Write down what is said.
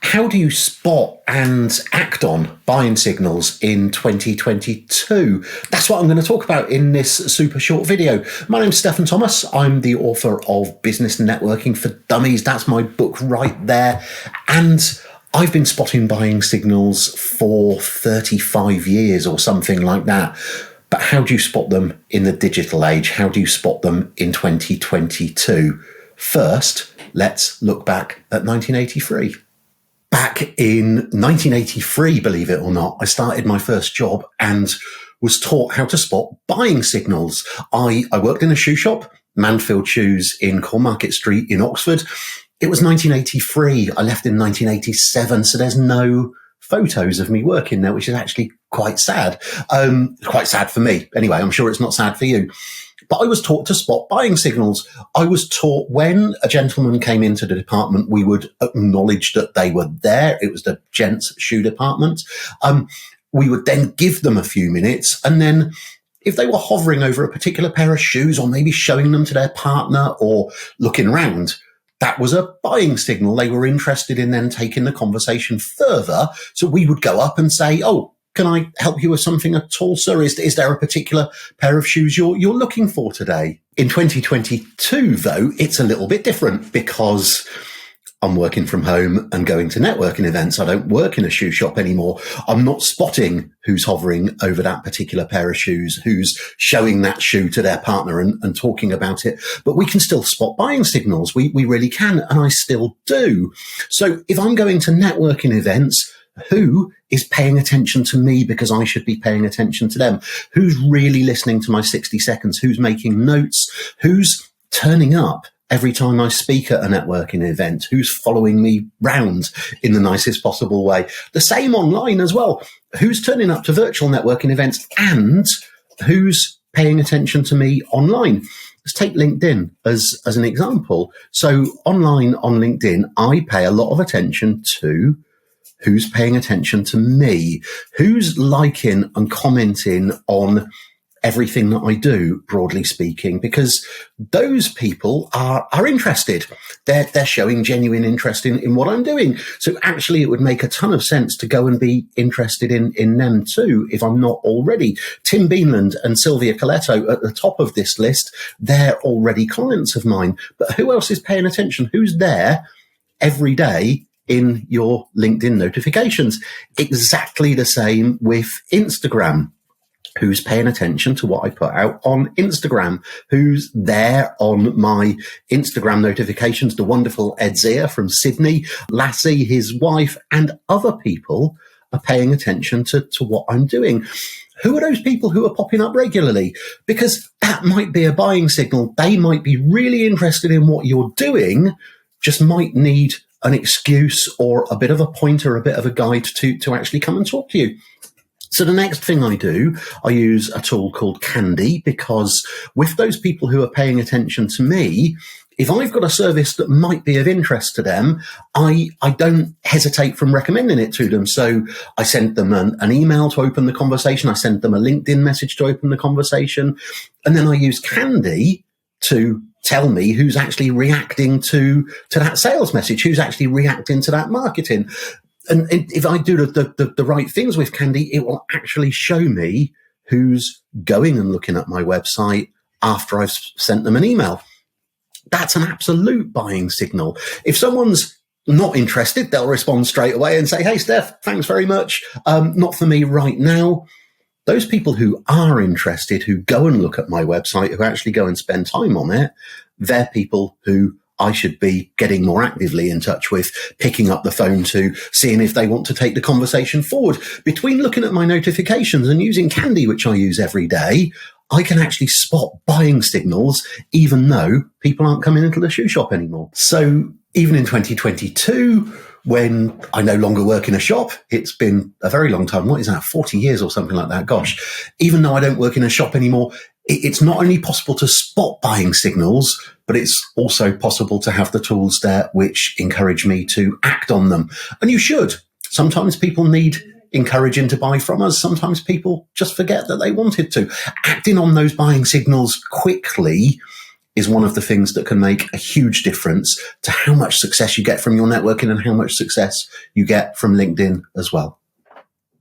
How do you spot and act on buying signals in 2022? That's what I'm going to talk about in this super short video. My name's Stephen Thomas. I'm the author of Business Networking for Dummies. That's my book right there. And I've been spotting buying signals for 35 years or something like that. But how do you spot them in the digital age? How do you spot them in 2022? First, let's look back at 1983. Back in 1983, believe it or not, I started my first job and was taught how to spot buying signals. I worked in a shoe shop, Manfield Shoes in Cornmarket Street in Oxford. It was 1983. I left in 1987, so there's no photos of me working there, which is actually quite sad. Quite sad for me. Anyway, I'm sure it's not sad for you. But I was taught to spot buying signals. I was taught when a gentleman came into the department, we would acknowledge that they were there. It was the gents' shoe department. We would then give them a few minutes. And then if they were hovering over a particular pair of shoes or maybe showing them to their partner or looking around, that was a buying signal. They were interested in then taking the conversation further. So we would go up and say, "Oh, can I help you with something at all, sir? Is there a particular pair of shoes you're looking for today?" In 2022, though, it's a little bit different because I'm working from home and going to networking events. I don't work in a shoe shop anymore. I'm not spotting who's hovering over that particular pair of shoes, who's showing that shoe to their partner and talking about it. But we can still spot buying signals. We really can, and I still do. So if I'm going to networking events, who is paying attention to me because I should be paying attention to them? Who's really listening to my 60 seconds? Who's making notes? Who's turning up every time I speak at a networking event? Who's following me round in the nicest possible way? The same online as well. Who's turning up to virtual networking events and who's paying attention to me online? Let's take LinkedIn as an example. So online on LinkedIn, I pay a lot of attention to who's paying attention to me, who's liking and commenting on everything that I do, broadly speaking, because those people are interested. They're showing genuine interest in what I'm doing. So actually it would make a ton of sense to go and be interested in them too, if I'm not already. Tim Beanland and Sylvia Coletto at the top of this list, they're already clients of mine. But who else is paying attention? Who's there every day in your LinkedIn notifications? Exactly the same with Instagram. Who's paying attention to what I put out on Instagram? Who's there on my Instagram notifications? The wonderful Edzia from Sydney, Lassie, his wife, and other people are paying attention to what I'm doing. Who are those people who are popping up regularly? Because that might be a buying signal. They might be really interested in what you're doing, just might need an excuse or a bit of a pointer, a bit of a guide to actually come and talk to you. So the next thing I do, I use a tool called Canddi, because with those people who are paying attention to me, if I've got a service that might be of interest to them, I don't hesitate from recommending it to them. So I send them an email to open the conversation. I send them a LinkedIn message to open the conversation. And then I use Canddi to tell me who's actually reacting to that sales message, who's actually reacting to that marketing. And if I do the right things with Canddi, it will actually show me who's going and looking at my website after I've sent them an email. That's an absolute buying signal. If someone's not interested, they'll respond straight away and say, "Hey, Steph, thanks very much. Not for me right now." Those people who are interested, who go and look at my website, who actually go and spend time on it, they're people who I should be getting more actively in touch with, picking up the phone to, seeing if they want to take the conversation forward. Between looking at my notifications and using Canddi, which I use every day, I can actually spot buying signals, even though people aren't coming into the shoe shop anymore. So even in 2022, when I no longer work in a shop, it's been a very long time. What is that? 40 years or something like that. Gosh, even though I don't work in a shop anymore, it's not only possible to spot buying signals, but it's also possible to have the tools there which encourage me to act on them. And you should. Sometimes people need encouraging to buy from us. Sometimes people just forget that they wanted to. Acting on those buying signals quickly is one of the things that can make a huge difference to how much success you get from your networking and how much success you get from LinkedIn as well.